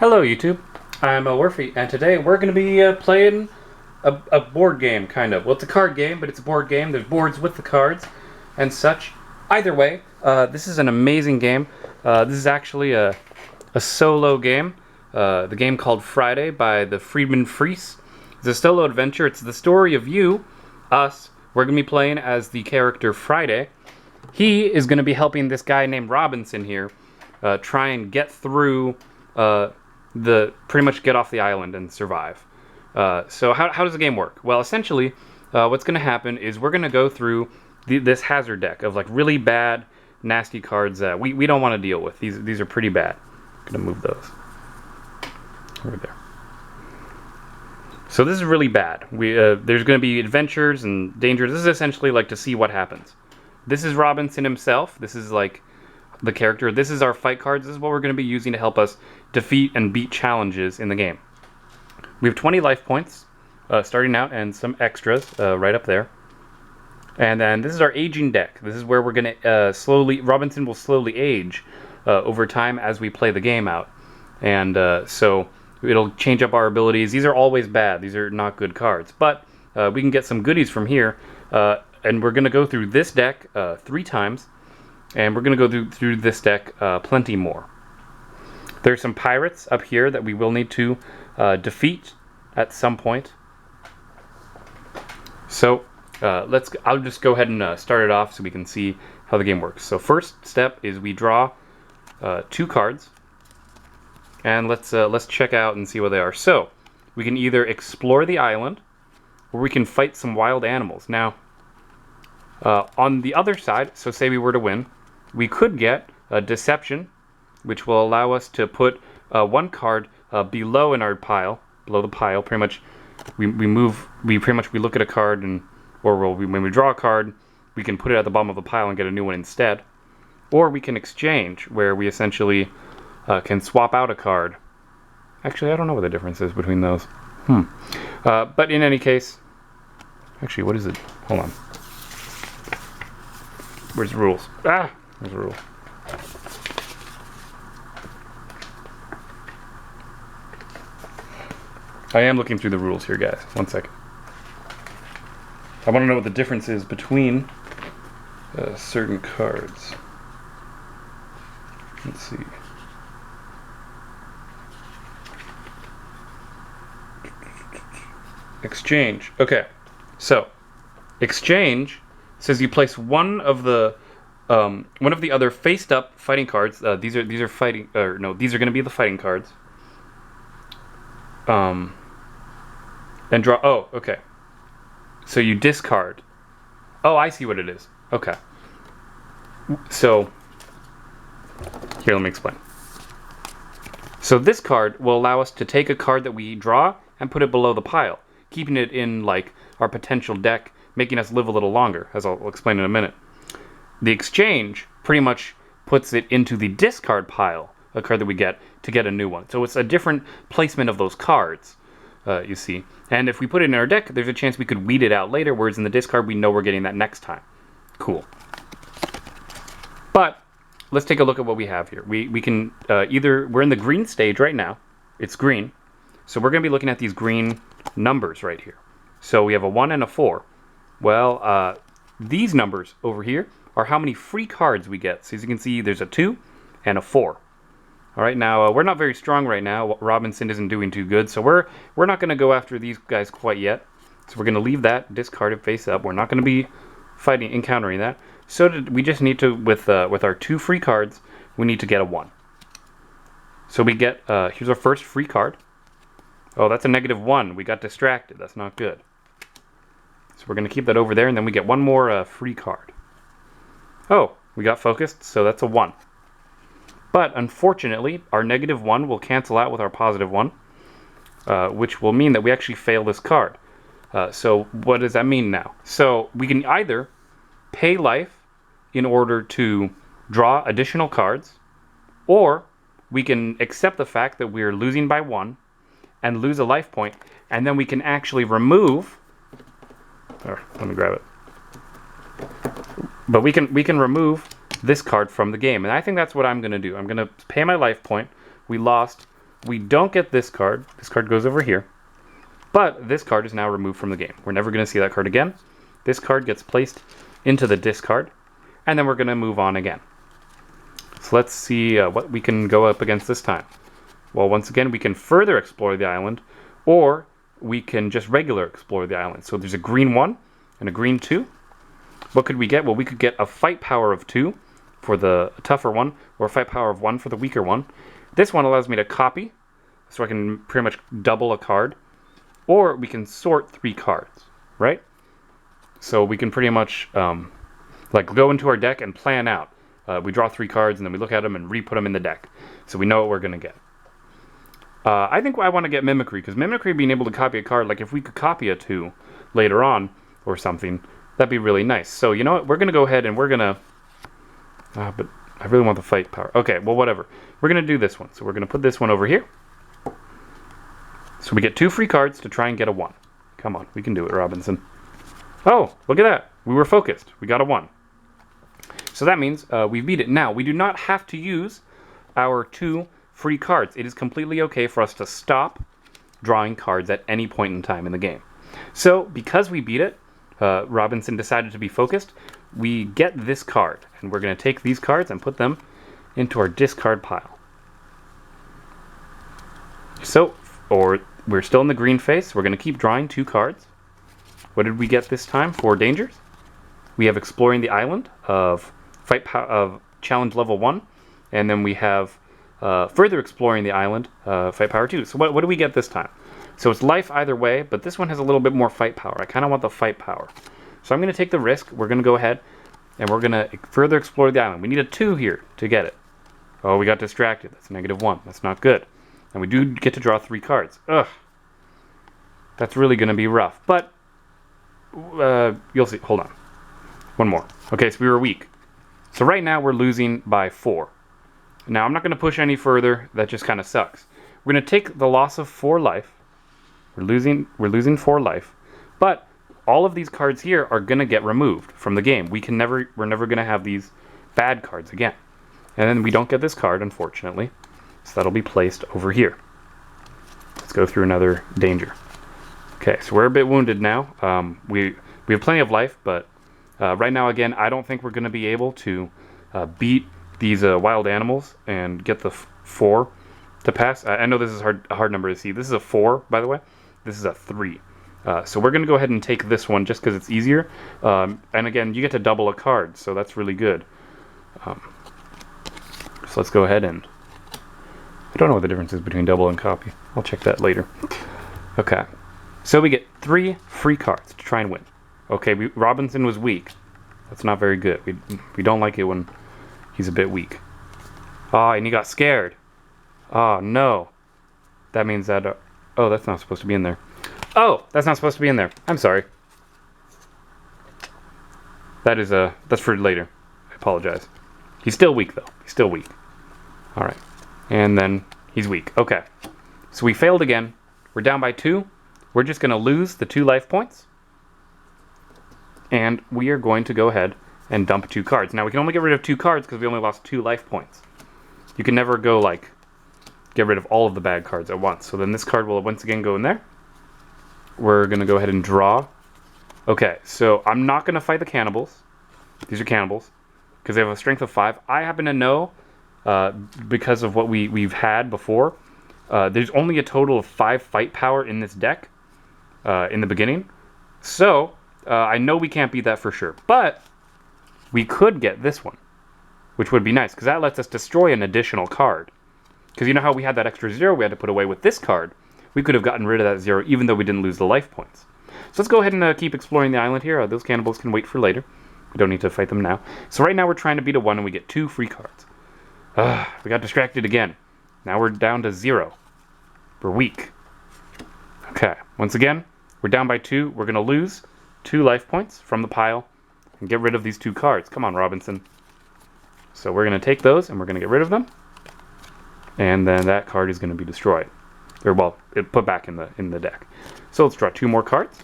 Hello YouTube, I'm Elwirfy, and today we're going to be playing a board game, kind of. Well, it's a card game, but it's a board game. There's boards with the cards and such. Either way, this is an amazing game. This is actually a solo game. The game called Friday by the Friedman Fries. It's a solo adventure. It's the story of you, us. We're going to be playing as the character Friday. He is going to be helping this guy named Robinson here try and get through pretty much get off the island and survive. So how does the game work? Well, essentially, what's going to happen is we're going to go through this hazard deck of like really bad, nasty cards that we don't want to deal with. These are pretty bad. I'm going to move those over there. So this is really bad. There's going to be adventures and dangers. This is essentially like to see what happens. This is Robinson himself. This is like the character. This is our fight cards. This is what we're going to be using to help us defeat and beat challenges in the game. We have 20 life points starting out and some extras right up there. And then this is our aging deck. This is where we're going to Robinson will slowly age over time as we play the game out. And so it'll change up our abilities. These are always bad. These are not good cards. But we can get some goodies from here. And we're going to go through this deck 3 times. And we're going to go through this deck plenty more. There's some pirates up here that we will need to defeat at some point. So I'll just go ahead and start it off so we can see how the game works. So first step is we draw 2 cards. And let's check out and see what they are. So we can either explore the island or we can fight some wild animals. Now, on the other side, so say we were to win, we could get a deception, which will allow us to put 1 card below in our pile, below the pile. Pretty much, we look at a card, and when we draw a card, we can put it at the bottom of the pile and get a new one instead. Or we can exchange, where we essentially can swap out a card. Actually, I don't know what the difference is between those. But in any case, actually, what is it? Hold on. Where's the rules? There's the rule. I am looking through the rules here, guys. 1 second. I want to know what the difference is between certain cards. Let's see. Exchange. Okay. So, exchange says you place one of the other faced-up fighting cards. These are fighting, or no, these are going to be the fighting cards. And draw. Oh, okay. So you discard. Oh, I see what it is. Okay. So here, let me explain. So this card will allow us to take a card that we draw and put it below the pile, keeping it in like our potential deck, making us live a little longer, as I'll explain in a minute. The exchange pretty much puts it into the discard pile, a card that we get to get a new one. So it's a different placement of those cards, you see. And if we put it in our deck, there's a chance we could weed it out later, whereas in the discard, we know we're getting that next time. Cool. But let's take a look at what we have here. We can we're in the green stage right now. It's green. So we're going to be looking at these green numbers right here. So we have a 1 and a 4. Well, these numbers over here are how many free cards we get. So as you can see, there's a 2 and a 4. All right, now we're not very strong right now. Robinson isn't doing too good, so we're not going to go after these guys quite yet. So we're going to leave that discarded face up. We're not going to be encountering that. So we just need to, with our 2 free cards, we need to get a 1. So we get, here's our first free card. Oh, that's a -1. We got distracted. That's not good. So we're going to keep that over there, and then we get 1 more free card. Oh, we got focused, so that's a 1. But unfortunately, our -1 will cancel out with our +1, which will mean that we actually fail this card. So what does that mean now? So we can either pay life in order to draw additional cards, or we can accept the fact that we're losing by 1 and lose a life point, and then we can actually remove... let me grab it. But we can remove this card from the game, and I think that's what I'm going to do. I'm going to pay my life point. We lost we don't get this card. This card goes over here. But this card is now removed from the game. We're never going to see that card again. This card gets placed into the discard, and then we're going to move on again. So let's see what we can go up against this time. Well, once again, we can further explore the island, or we can just regular explore the island. So there's a green 1 and a green 2. What could we get? Well, we could get a fight power of 2 for the tougher one, or a fight power of 1 for the weaker one. This one allows me to copy, so I can pretty much double a card. Or we can sort 3 cards, right? So we can pretty much like go into our deck and plan out. We draw 3 cards, and then we look at them and re-put them in the deck. So we know what we're going to get. I think I want to get Mimicry, because Mimicry being able to copy a card, like if we could copy a 2 later on or something, that'd be really nice. So you know what? We're going to go ahead and we're going to... but I really want the fight power. Okay, well, whatever. We're going to do this one. So we're going to put this one over here. So we get 2 free cards to try and get a 1. Come on, we can do it, Robinson. Oh, look at that. We were focused. We got a 1. So that means we beat it. Now, we do not have to use our 2 free cards. It is completely okay for us to stop drawing cards at any point in time in the game. So, because we beat it, Robinson decided to be focused. We get this card, and we're going to take these cards and put them into our discard pile. So, we're still in the green phase. We're going to keep drawing 2 cards. What did we get this time for dangers? We have Exploring the Island of Challenge Level 1. And then we have Further Exploring the Island, Fight Power 2. So what do we get this time? So it's life either way, but this one has a little bit more fight power. I kind of want the fight power. So I'm going to take the risk. We're going to go ahead, and we're going to further explore the island. We need a 2 here to get it. Oh, we got distracted. That's a -1. That's not good. And we do get to draw 3 cards. Ugh. That's really going to be rough. But, you'll see. Hold on. One more. Okay, so we were weak. So right now we're losing by 4. Now, I'm not going to push any further. That just kind of sucks. We're going to take the loss of 4 life. We're losing 4 life. But all of these cards here are going to get removed from the game. We're never going to have these bad cards again. And then we don't get this card, unfortunately. So that'll be placed over here. Let's go through another danger. Okay, so we're a bit wounded now. We have plenty of life, but right now, again, I don't think we're going to be able to beat these wild animals and get the 4 to pass. I know this is a hard number to see. This is a 4, by the way. This is a 3. So we're going to go ahead and take this one just because it's easier. And again, you get to double a card, so that's really good. So let's go ahead and... I don't know what the difference is between double and copy. I'll check that later. Okay. So we get 3 free cards to try and win. Okay, Robinson was weak. That's not very good. We don't like it when he's a bit weak. Oh, and he got scared. Oh, no. That means that... oh, that's not supposed to be in there. Oh, that's not supposed to be in there. I'm sorry. That's for later. I apologize. He's still weak, though. He's still weak. All right. And then he's weak. Okay. So we failed again. We're down by 2. We're just going to lose the 2 life points. And we are going to go ahead and dump 2 cards. Now, we can only get rid of 2 cards because we only lost 2 life points. You can never go, like, get rid of all of the bad cards at once. So then this card will once again go in there. We're going to go ahead and draw. Okay, so I'm not going to fight the cannibals. These are cannibals because they have a strength of 5. I happen to know, because of what we've had before, there's only a total of 5 fight power in this deck in the beginning. So I know we can't beat that for sure. But we could get this one, which would be nice because that lets us destroy an additional card. Because you know how we had that extra 0 we had to put away with this card? We could have gotten rid of that 0 even though we didn't lose the life points. So let's go ahead and keep exploring the island here. Those cannibals can wait for later. We don't need to fight them now. So right now we're trying to beat a 1 and we get 2 free cards. We got distracted again. Now we're down to 0. We're weak. Okay, once again, we're down by 2. We're going to lose 2 life points from the pile and get rid of these 2 cards. Come on, Robinson. So we're going to take those and we're going to get rid of them. And then that card is going to be destroyed. Or, well, put back in the deck. So let's draw 2 more cards.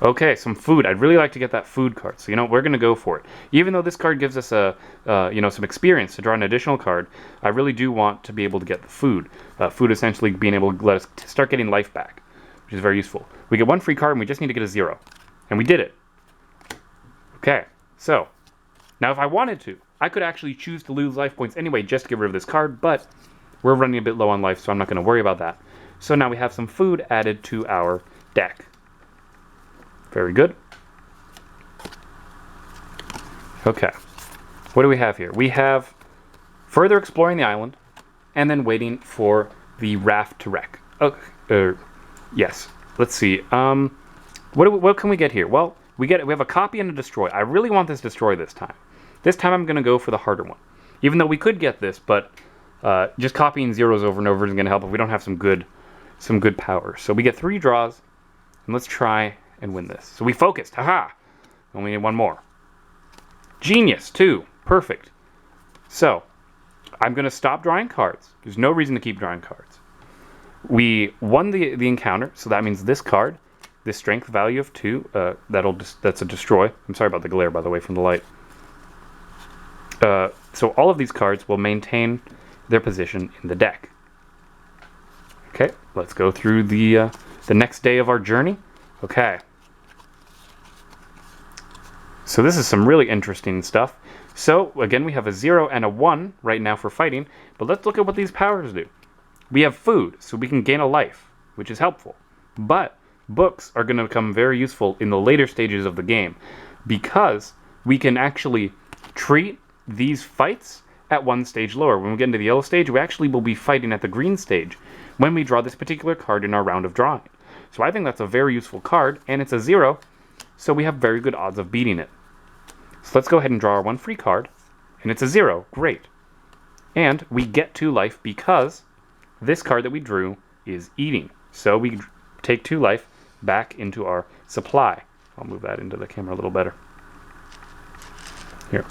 Okay, some food. I'd really like to get that food card. So, we're going to go for it. Even though this card gives us some experience to draw an additional card, I really do want to be able to get the food. Food essentially being able to let us start getting life back, which is very useful. We get one free card and we just need to get a 0. And we did it. Okay, so now if I wanted to, I could actually choose to lose life points anyway just to get rid of this card, but we're running a bit low on life, so I'm not going to worry about that. So now we have some food added to our deck. Very good. Okay. What do we have here? We have further exploring the island and then waiting for the raft to wreck. Okay. Yes. Let's see. What can we get here? Well, we have a copy and a destroy. I really want this destroy this time. This time I'm going to go for the harder one. Even though we could get this, but just copying zeros over and over isn't going to help if we don't have some good power. So we get 3 draws, and let's try and win this. So we focused. Haha! Only need one more. Genius, 2. Perfect. So, I'm going to stop drawing cards. There's no reason to keep drawing cards. We won the encounter, so that means this card, this strength value of 2, that's a destroy. I'm sorry about the glare, by the way, from the light. So all of these cards will maintain their position in the deck. Okay, let's go through the next day of our journey. Okay. So this is some really interesting stuff. So, again, we have a 0 and a 1 right now for fighting, but let's look at what these powers do. We have food, so we can gain a life, which is helpful. But books are going to become very useful in the later stages of the game, because we can actually treat these fights at one stage lower. When we get into the yellow stage, we actually will be fighting at the green stage when we draw this particular card in our round of drawing. So I think that's a very useful card, and it's a 0, so we have very good odds of beating it. So let's go ahead and draw our 1 free card, and it's a 0. Great. And we get 2 life because this card that we drew is eating. So we take 2 life back into our supply. I'll move that into the camera a little better. Here.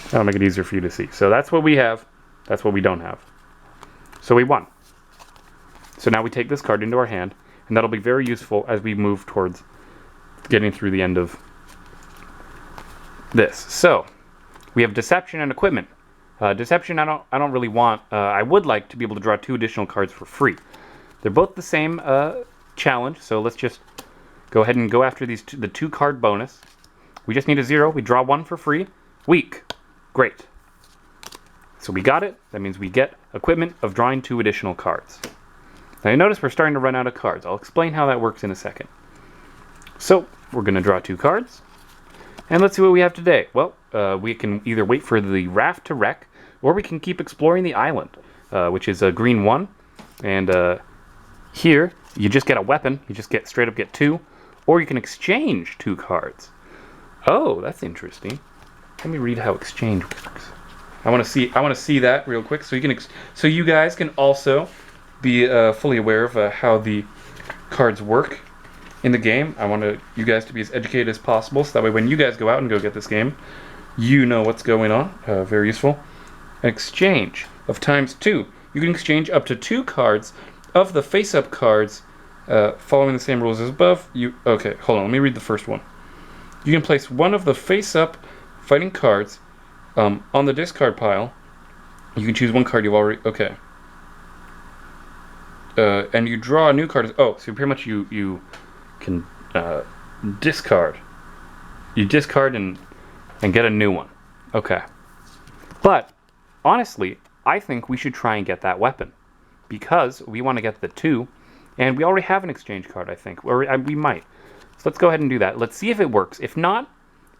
That'll make it easier for you to see. So that's what we have. That's what we don't have. So we won. So now we take this card into our hand, and that'll be very useful as we move towards getting through the end of this. So we have deception and equipment. Deception I don't really want. I would like to be able to draw 2 additional cards for free. They're both the same challenge, so let's just go ahead and go after the 2 card bonus. We just need a 0. We draw 1 for free. Weak. Great. So we got it. That means we get equipment of drawing 2 additional cards. Now you notice we're starting to run out of cards. I'll explain how that works in a second. So we're going to draw 2 cards. And let's see what we have today. Well, we can either wait for the raft to wreck, or we can keep exploring the island, which is a green 1. And here, you just get a weapon. You just straight up get 2. Or you can exchange 2 cards. Oh, that's interesting. Let me read how exchange works. I want to see that real quick, so you guys can also be fully aware of how the cards work in the game. I want you guys to be as educated as possible, so that way when you guys go out and go get this game, you know what's going on. Very useful. An exchange of ×2. You can exchange up to 2 cards of the face-up cards, following the same rules as above. Okay, hold on. Let me read the first one. You can place one of the face-up fighting cards on the discard pile. You can choose 1 card you've already... Okay. And you draw a new card. Oh, so pretty much you can discard. You discard and get a new one. Okay. But, honestly, I think we should try and get that weapon. Because we want to get the 2, and we already have an exchange card, I think. Or we might. So let's go ahead and do that. Let's see if it works. If not,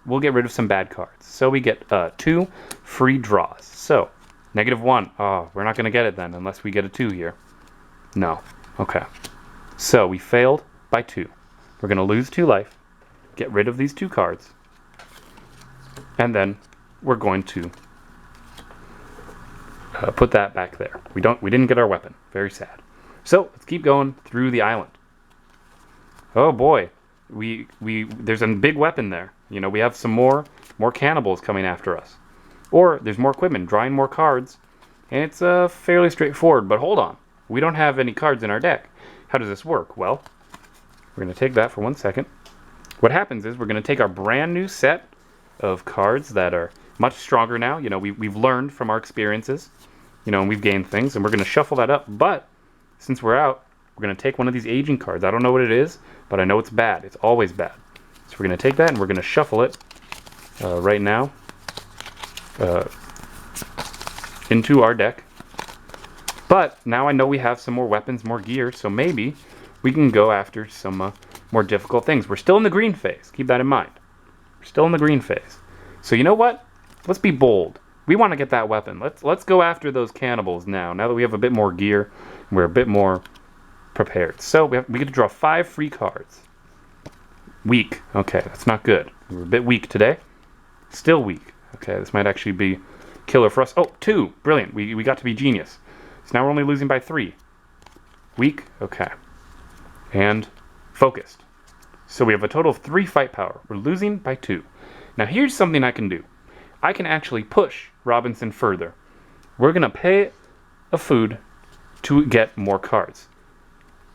we'll get rid of some bad cards. So we get 2 free draws. So, -1. Oh, we're not going to get it then, unless we get a 2 here. No. Okay. So, we failed by 2. We're going to lose 2 life, get rid of these 2 cards, and then we're going to put that back there. We didn't get our weapon. Very sad. So, let's keep going through the island. Oh boy. There's a big weapon there. You know, we have some more cannibals coming after us. Or there's more equipment, drawing more cards, and it's fairly straightforward. But hold on, we don't have any cards in our deck. How does this work? Well, We're going to take that for 1 second. What happens is we're going to take our brand new set of cards that are much stronger now. You know, we've learned from our experiences, you know, and we've gained things, and we're going to shuffle that up. But since we're out, we're going to take one of these aging cards. I don't know what it is, but I know it's bad. It's always bad. So we're going to take that and we're going to shuffle it right now into our deck. But now I know we have some more weapons, more gear, so maybe we can go after some more difficult things. We're still in the green phase. Keep that in mind. We're still in the green phase. So you know what? Let's be bold. We want to get that weapon. Let's go after those cannibals now. Now that we have a bit more gear, we're a bit more prepared. So we get to draw 5 free cards. Weak. Okay, that's not good. We're a bit weak today. Still weak. Okay, this might actually be killer for us. Oh, 2. Brilliant. We got to be genius. So now we're only losing by 3. Weak. Okay. And focused. So we have a total of 3 fight power. We're losing by 2. Now here's something I can do. I can actually push Robinson further. We're going to pay a food to get more cards.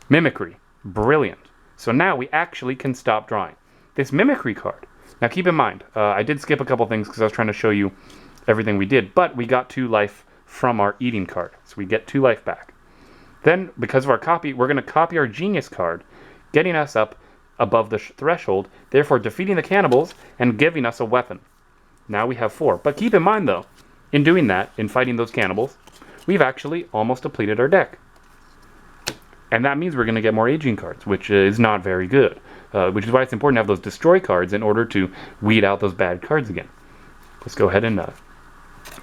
Mimicry. Brilliant. So now we actually can stop drawing. This Mimicry card. Now keep in mind, I did skip a couple things because I was trying to show you everything we did, but we got 2 life from our eating card. So we get 2 life back. Then, because of our copy, we're going to copy our Genius card, getting us up above the threshold, therefore defeating the cannibals and giving us a weapon. Now we have 4. But keep in mind though, in doing that, in fighting those cannibals, we've actually almost depleted our deck. And that means we're going to get more aging cards, which is not very good. Which is why it's important to have those destroy cards in order to weed out those bad cards again. Let's go ahead and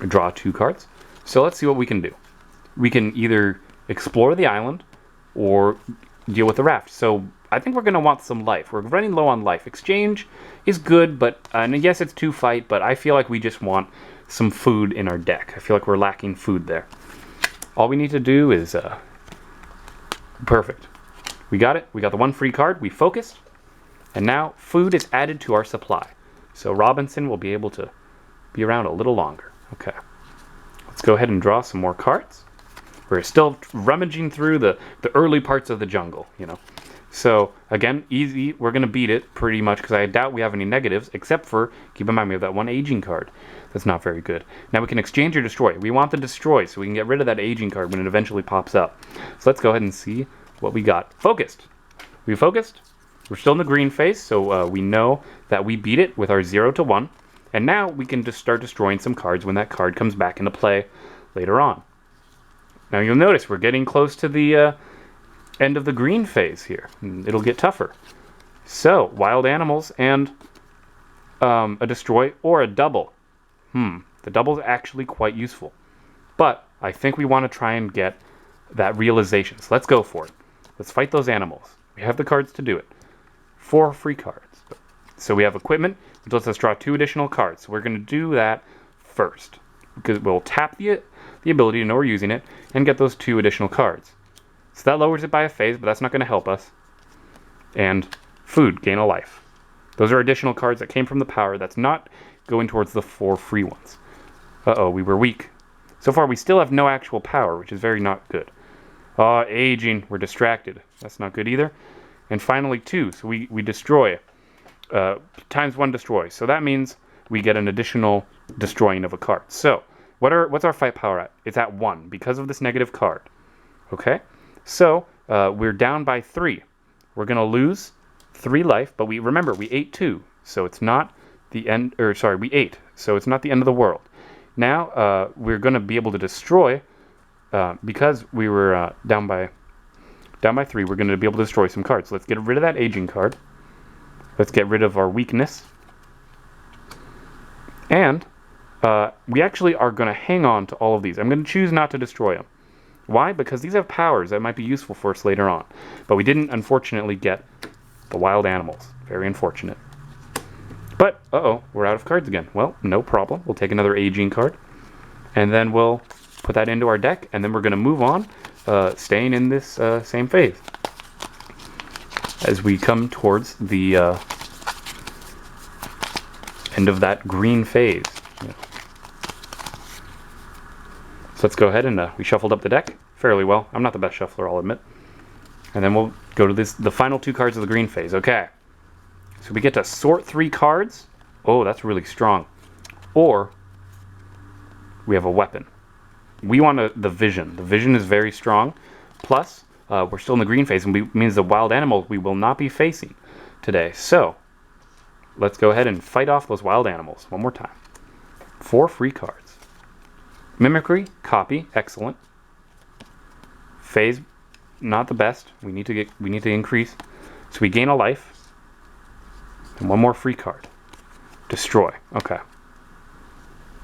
draw 2 cards. So let's see what we can do. We can either explore the island or deal with the raft. So I think we're going to want some life. We're running low on life. Exchange is good, but and yes, it's 2 fight, but I feel like we just want some food in our deck. I feel like we're lacking food there. All we need to do is perfect. We got it. We got the 1 free card. We focused. And now food is added to our supply. So Robinson will be able to be around a little longer. Okay. Let's go ahead and draw some more cards. We're still rummaging through the early parts of the jungle, you know. So, again, easy. We're going to beat it pretty much because I doubt we have any negatives, except for, keep in mind, we have that 1 aging card. That's not very good. Now we can exchange or destroy. We want the destroy so we can get rid of that aging card when it eventually pops up. So let's go ahead and see what we got. Focused. We focused. We're still in the green phase, so we know that we beat it with our 0 to 1. And now we can just start destroying some cards when that card comes back into play later on. Now you'll notice we're getting close to the end of the green phase here. It'll get tougher. So, wild animals and a destroy or a double. The double is actually quite useful. But I think we want to try and get that realization. So let's go for it. Let's fight those animals. We have the cards to do it. 4 free cards. So we have equipment, which lets us draw 2 additional cards. So we're going to do that first. Because we'll tap the ability to know we're using it and get those 2 additional cards. So that lowers it by a phase, but that's not going to help us. And food, gain a life. Those are additional cards that came from the power. That's not going towards the 4 free ones. Uh-oh, we were weak. So far, we still have no actual power, which is very not good. Aging. We're distracted. That's not good either. And finally, 2. So we destroy. Times 1 destroy. So that means we get an additional destroying of a card. So what's our fight power at? It's at 1 because of this negative card. Okay? So we're down by 3. We're going to lose 3 life, but remember, we ate 2. So it's not the end, we ate. So it's not the end of the world. Now, we're going to be able to destroy, because we were down by 3, we're going to be able to destroy some cards. So let's get rid of that aging card. Let's get rid of our weakness. And we actually are going to hang on to all of these. I'm going to choose not to destroy them. Why? Because these have powers that might be useful for us later on. But we didn't, unfortunately, get the wild animals. Very unfortunate. But, we're out of cards again. Well, no problem. We'll take another aging card. And then we'll put that into our deck. And then we're going to move on, staying in this same phase. As we come towards the end of that green phase. Yeah. So let's go ahead and we shuffled up the deck fairly well. I'm not the best shuffler, I'll admit. And then we'll Go to the final 2 cards of the green phase. Okay. So we get to sort 3 cards. Oh, that's really strong. Or we have a weapon. We want the vision. The vision is very strong. Plus, we're still in the green phase, and means the wild animals we will not be facing today. So, let's go ahead and fight off those wild animals one more time. 4 free cards. Mimicry, copy, excellent. Phase, not the best. We need to increase. So we gain a life. And 1 more free card. Destroy. Okay.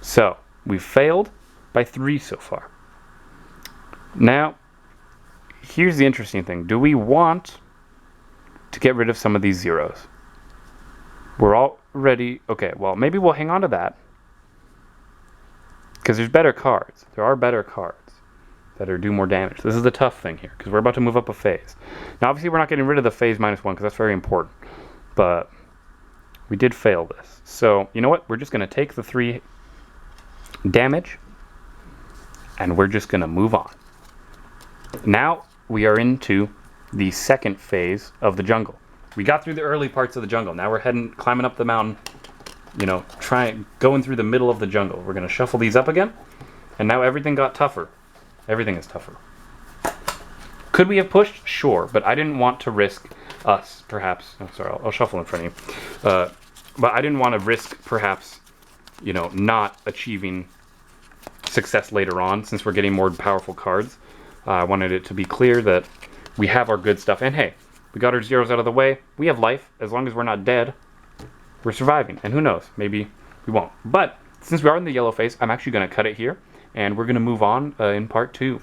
So, we've failed by 3 so far. Now, here's the interesting thing. Do we want to get rid of some of these zeros? We're already... Okay, well, maybe we'll hang on to that. Because there's better cards. There are better cards that do more damage. This is the tough thing here, because we're about to move up a phase. Now, obviously, we're not getting rid of the phase -1, because that's very important. But we did fail this. So, you know what? We're just going to take the 3 damage, and we're just going to move on. Now, we are into the second phase of the jungle. We got through the early parts of the jungle. Now we're climbing up the mountain, you know, going through the middle of the jungle. We're going to shuffle these up again, and now everything got tougher. Everything is tougher. Could we have pushed? Sure, but I didn't want to risk us, perhaps. I'm sorry, I'll shuffle in front of you. But I didn't want to risk, perhaps, you know, not achieving success later on, since we're getting more powerful cards. I wanted it to be clear that we have our good stuff. And hey, we got our zeros out of the way. We have life. As long as we're not dead, we're surviving. And who knows? Maybe we won't. But since we are in the yellow phase, I'm actually going to cut it here. And we're going to move on in part 2.